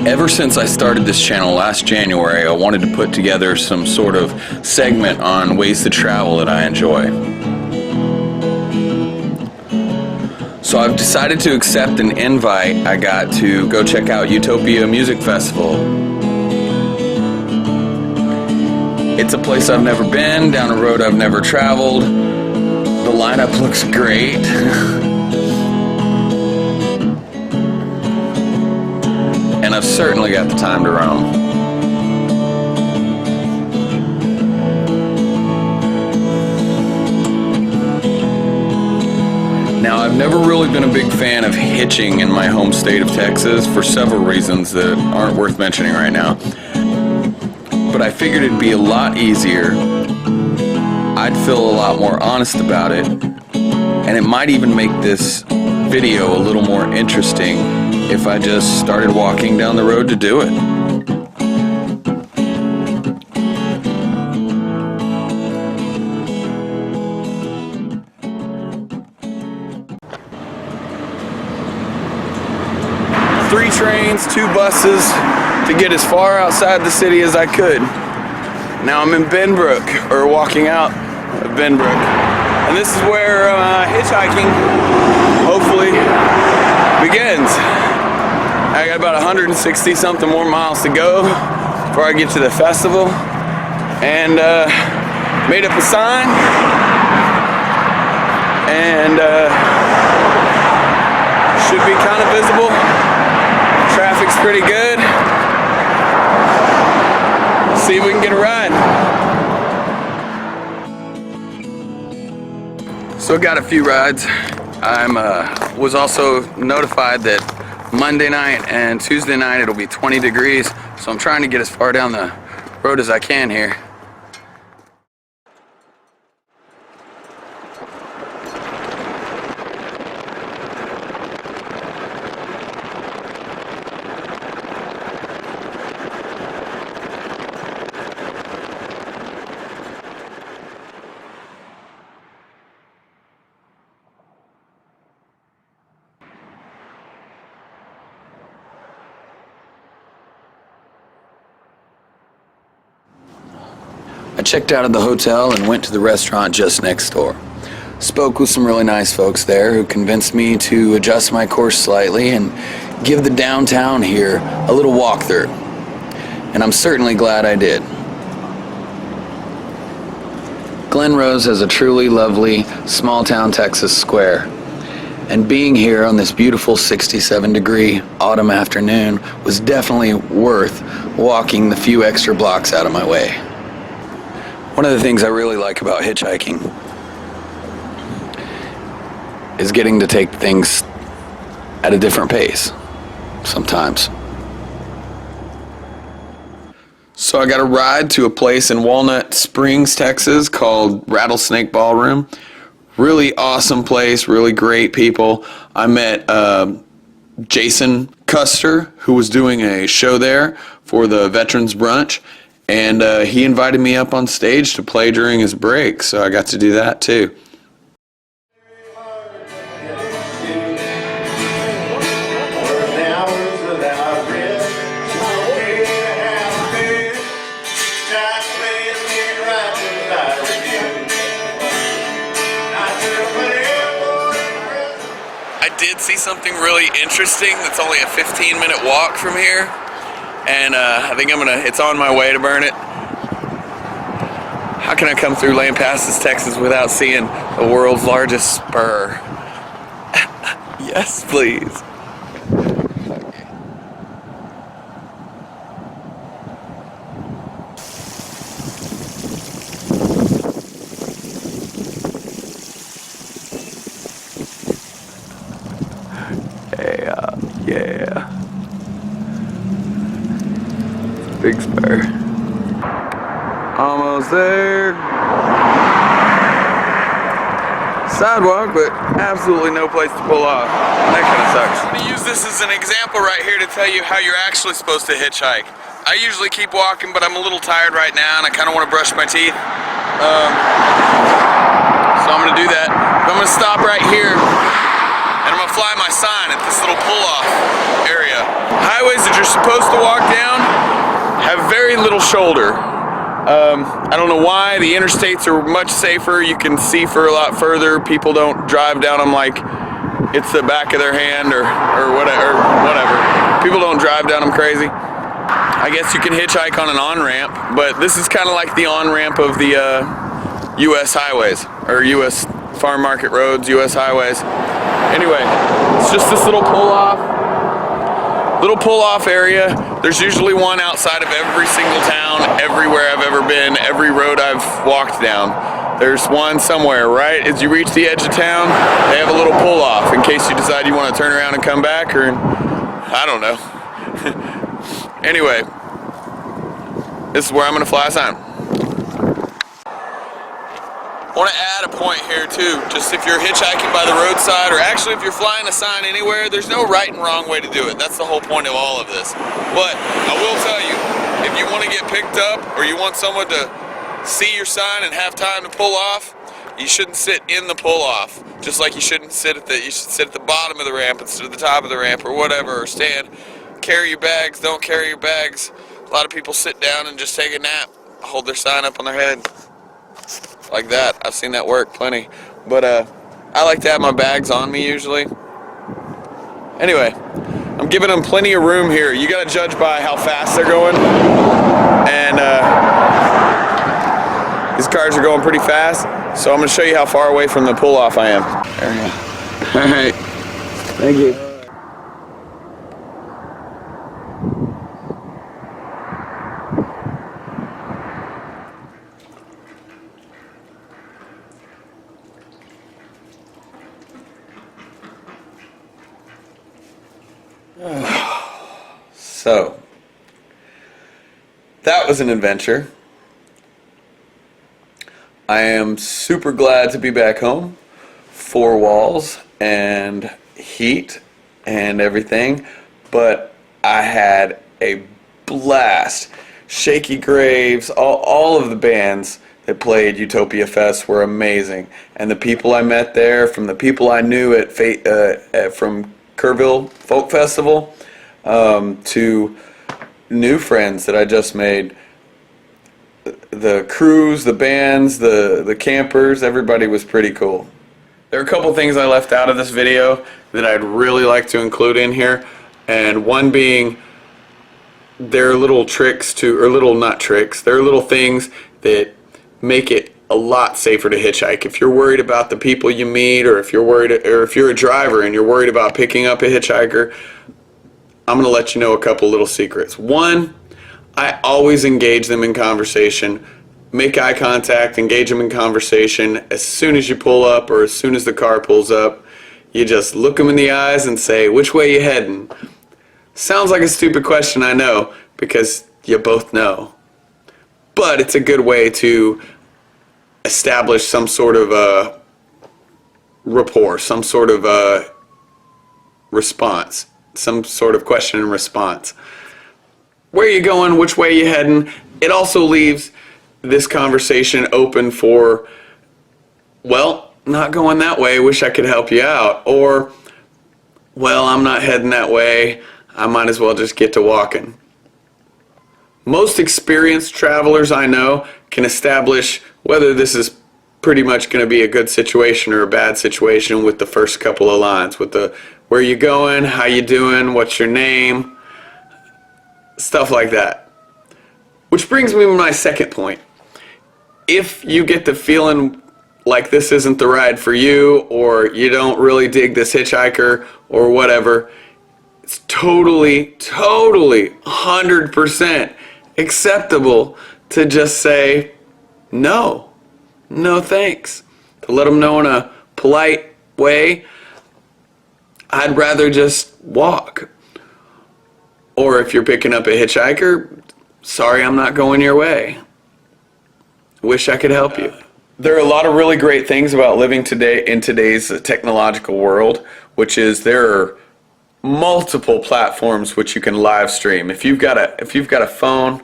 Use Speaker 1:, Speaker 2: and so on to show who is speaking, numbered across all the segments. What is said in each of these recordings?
Speaker 1: Ever since I started this channel last January, I wanted to put together some sort of segment on ways to travel that I enjoy. So I've decided to accept an invite I got to go check out Utopia Music Festival. It's a place I've never been, down a road I've never traveled. The lineup looks great. And I've certainly got the time to roam. Now, I've never really been a big fan of hitching in my home state of Texas for several reasons that aren't worth mentioning right now. But I figured it'd be a lot easier, I'd feel a lot more honest about it, and it might even make this video a little more interesting if I just started walking down the road to do it. Three trains, 2 buses to get as far outside the city as I could. Now I'm in Benbrook, or walking out of Benbrook. And this is where hitchhiking hopefully begins. I got about 160 something more miles to go before I get to the festival, and made up a sign, and should be kind of visible. Traffic's pretty good. See if we can get a ride. So I got a few rides. I was also notified that Monday night and Tuesday night it'll be 20 degrees, so I'm trying to get as far down the road as I can here. I checked out of the hotel and went to the restaurant just next door. Spoke with some really nice folks there who convinced me to adjust my course slightly and give the downtown here a little walkthrough. And I'm certainly glad I did. Glen Rose has a truly lovely small-town Texas square. And being here on this beautiful 67-degree autumn afternoon was definitely worth walking the few extra blocks out of my way. One of the things I really like about hitchhiking is getting to take things at a different pace sometimes. So I got a ride to a place in Walnut Springs, Texas called Rattlesnake Ballroom. Really awesome place, really great people. I met Jason Custer, who was doing a show there for the Veterans Brunch. And he invited me up on stage to play during his break, so I got to do that too. I did see something really interesting that's only a 15-minute walk from here. And I think it's on my way to burn it. How can I come through Lampasas, Texas without seeing the world's largest spur? Yes, please. Yeah. Big spur. Almost there. Sidewalk, but absolutely no place to pull off. That kind of sucks. I'm gonna use this as an example right here to tell you how you're actually supposed to hitchhike. I usually keep walking, but I'm a little tired right now and I kind of want to brush my teeth. So I'm gonna do that. But I'm gonna stop right here and I'm gonna fly my sign at this little pull-off area. highways that you're supposed to walk down have very little shoulder. I don't know why. The interstates are much safer. You can see for a lot further. People don't drive down them like it's the back of their hand or whatever. People don't drive down them crazy. I guess you can hitchhike on an on-ramp, but this is kind of like the on-ramp of the U.S. highways, or U.S. farm market roads, U.S. highways. Anyway, it's just this little pull-off area. There's usually one outside of every single town, everywhere I've ever been, every road I've walked down. There's one somewhere, right? As you reach the edge of town, they have a little pull-off in case you decide you want to turn around and come back, or I don't know. Anyway, this is where I'm going to fly a sign. I want to add a point here too. Just if you're hitchhiking by the roadside, or actually if you're flying a sign anywhere, there's no right and wrong way to do it. That's the whole point of all of this. But I will tell you, if you want to get picked up, or you want someone to see your sign and have time to pull off, you shouldn't sit in the pull off. Just like you shouldn't sit at you should sit at the bottom of the ramp instead of the top of the ramp, or whatever, or stand. Carry your bags, don't carry your bags. A lot of people sit down and just take a nap, hold their sign up on their head. Like that. I've seen that work plenty. But I like to have my bags on me usually. Anyway, I'm giving them plenty of room here. You gotta judge by how fast they're going. And these cars are going pretty fast. So I'm gonna show you how far away from the pull-off I am. There we go. Alright. Thank you. So, that was an adventure. I am super glad to be back home. 4 walls and heat and everything, but I had a blast. Shaky Graves, all of the bands that played Utopia Fest were amazing, and the people I met there, from the people I knew at from Kerrville Folk Festival, to new friends that I just made. The crews, the bands, the campers, everybody was pretty cool. There are a couple things I left out of this video that I'd really like to include in here, and one being there are little tricks not tricks, there are little things that make it a lot safer to hitchhike. If you're worried about the people you meet, or if you're a driver and you're worried about picking up a hitchhiker, I'm going to let you know a couple little secrets. One, I always engage them in conversation. Make eye contact, engage them in conversation. As soon as you pull up, or as soon as the car pulls up, you just look them in the eyes and say, "Which way you heading?" Sounds like a stupid question, I know, because you both know. But it's a good way to establish some sort of rapport, some sort of response, some sort of question and response. Where are you going? Which way are you heading? It also leaves this conversation open for, well, not going that way, wish I could help you out. Or, well, I'm not heading that way, I might as well just get to walking. Most experienced travelers I know can establish whether this is pretty much going to be a good situation or a bad situation with the first couple of lines, with the where you going, how you doing, what's your name, stuff like that. Which brings me to my second point. If you get the feeling like this isn't the ride for you, or you don't really dig this hitchhiker or whatever, it's totally 100% acceptable to just say no thanks. To let them know in a polite way, I'd rather just walk. Or if you're picking up a hitchhiker, sorry, I'm not going your way. Wish I could help you. There are a lot of really great things about living today in today's technological world, which is there are multiple platforms which you can live stream. If you've got a phone,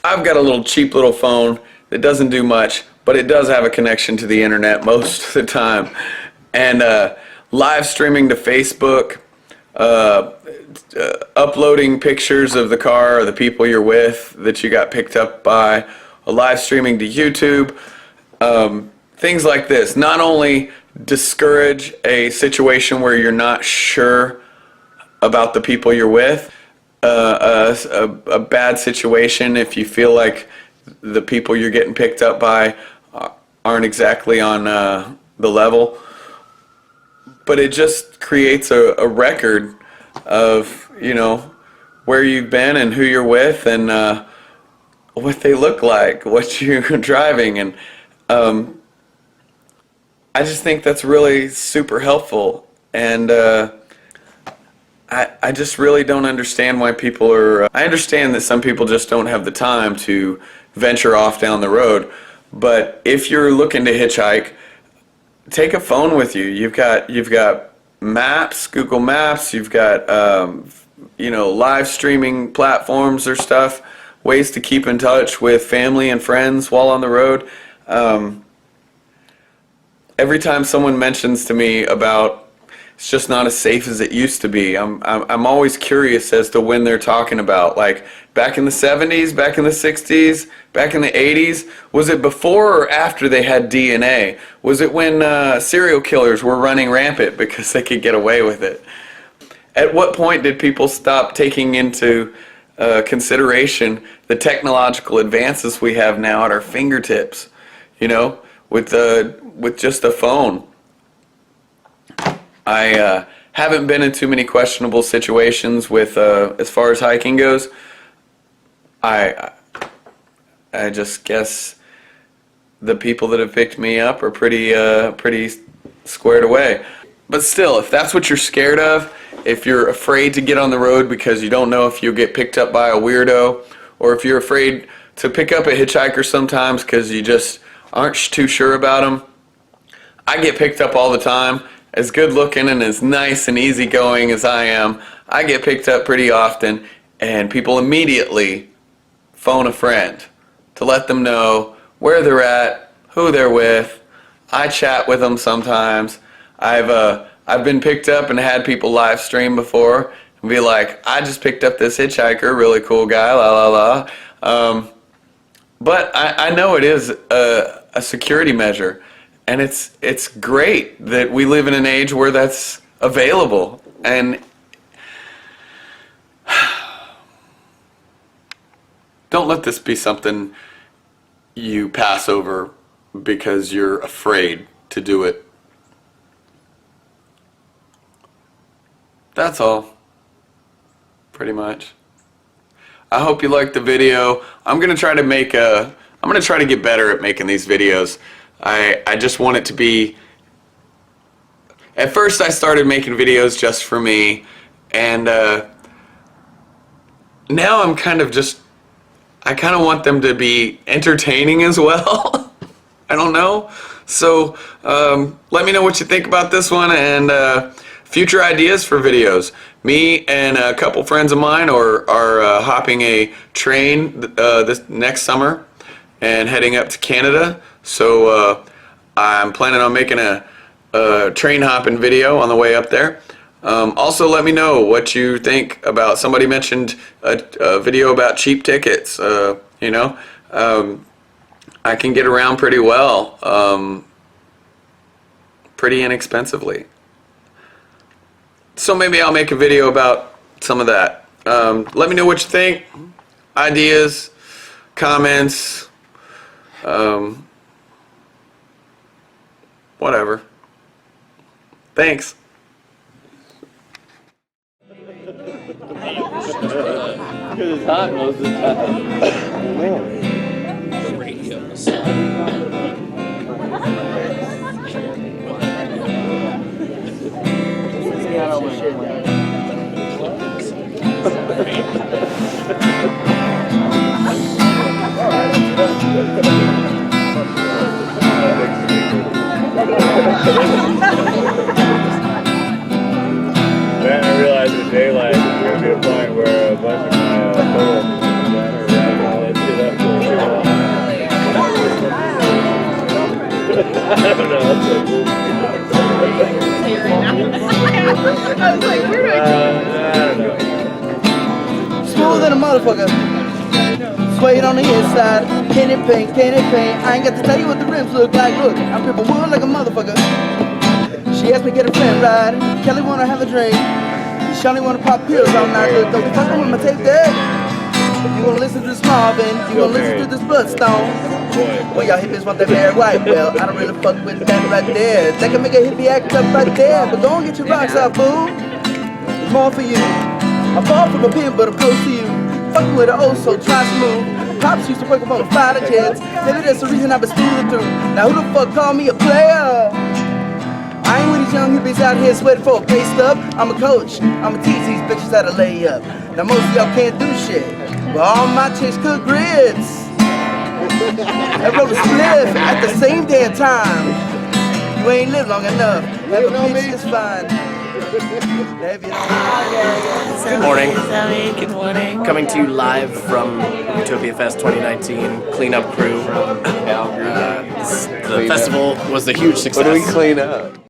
Speaker 1: I've got a little cheap little phone that doesn't do much, but it does have a connection to the internet most of the time. And live streaming to Facebook, uploading pictures of the car or the people you're with that you got picked up by, live streaming to YouTube, things like this. Not only discourage a situation where you're not sure about the people you're with, a bad situation if you feel like the people you're getting picked up by aren't exactly on the level, but it just creates a record of, you know, where you've been and who you're with and what they look like, what you're driving, and I just think that's really super helpful. And I just really don't understand why people are... I understand that some people just don't have the time to venture off down the road, but if you're looking to hitchhike, take a phone with you. You've got maps, Google Maps, you've got you know, live streaming platforms or stuff, ways to keep in touch with family and friends while on the road. Every time someone mentions to me about it's just not as safe as it used to be, I'm always curious as to when they're talking about. Like, back in the 70s, back in the 60s, back in the 80s, was it before or after they had DNA? Was it when serial killers were running rampant because they could get away with it? At what point did people stop taking into consideration the technological advances we have now at our fingertips, you know, with just a phone? I haven't been in too many questionable situations with as far as hiking goes. I just guess the people that have picked me up are pretty squared away. But still, if that's what you're scared of, if you're afraid to get on the road because you don't know if you'll get picked up by a weirdo, or if you're afraid to pick up a hitchhiker sometimes because you just aren't too sure about them, I get picked up all the time. As good looking and as nice and easygoing as I am, I get picked up pretty often, and people immediately phone a friend to let them know where they're at, who they're with. I chat with them sometimes. I've been picked up and had people live stream before and be like, I just picked up this hitchhiker, really cool guy, la la la. But I know it is a security measure. And it's great that we live in an age where that's available. And don't let this be something you pass over because you're afraid to do it. That's all, pretty much. I hope you liked the video. I'm gonna try to get better at making these videos. I just want it to be... At first I started making videos just for me, and now I'm kind of just... I kind of want them to be entertaining as well. I don't know. So let me know what you think about this one, and future ideas for videos. Me and a couple friends of mine are hopping a train this next summer and heading up to Canada. So I'm planning on making a train hopping video on the way up there. Also, let me know what you think about... Somebody mentioned a video about cheap tickets. You know, I can get around pretty well, pretty inexpensively. So maybe I'll make a video about some of that. Let me know what you think. Ideas, comments, whatever. Thanks. Because it's hot most of the time. The radios.
Speaker 2: Then I realized in daylight there's going to be a point where a bunch of my coworkers are wrapping all that shit up for too long. I don't know, that's so cool. I was like, where do I go?
Speaker 3: than a motherfucker. Suede on the inside, candy paint, candy paint. I ain't got to tell you what the rims look like. Look, I'm gripping wood like a motherfucker. She asked me to get a friend ride. Kelly wanna have a drink. Shawnee wanna pop pills all night. Look, don't be fucking with my tape deck. You wanna listen to this Marvin, you wanna listen to this Bloodstone. Well, y'all hippies want that Barry White. Well, I don't really fuck with that right there. That can make a hippie act up right there. But go and get your rocks out, fool. It's more for you. I'm far from a pin, but I'm close to you. Fucking with an old soul, try smooth. Pops used to work up on the fighter jets. Maybe that's the reason I've been schooling through. Now who the fuck called me a player? I ain't with these young hippies out here sweating for a pay stub. I'm a coach. I'ma teach these bitches how to lay up. Now most of y'all can't do shit, but all my chicks cook grits. I wrote a spliff at the same damn time. You ain't lived long enough. Have a bitch is fine.
Speaker 4: Good morning. Good morning. Coming to you live from Utopia Fest 2019 cleanup crew. The festival was a huge success.
Speaker 1: What do we clean up?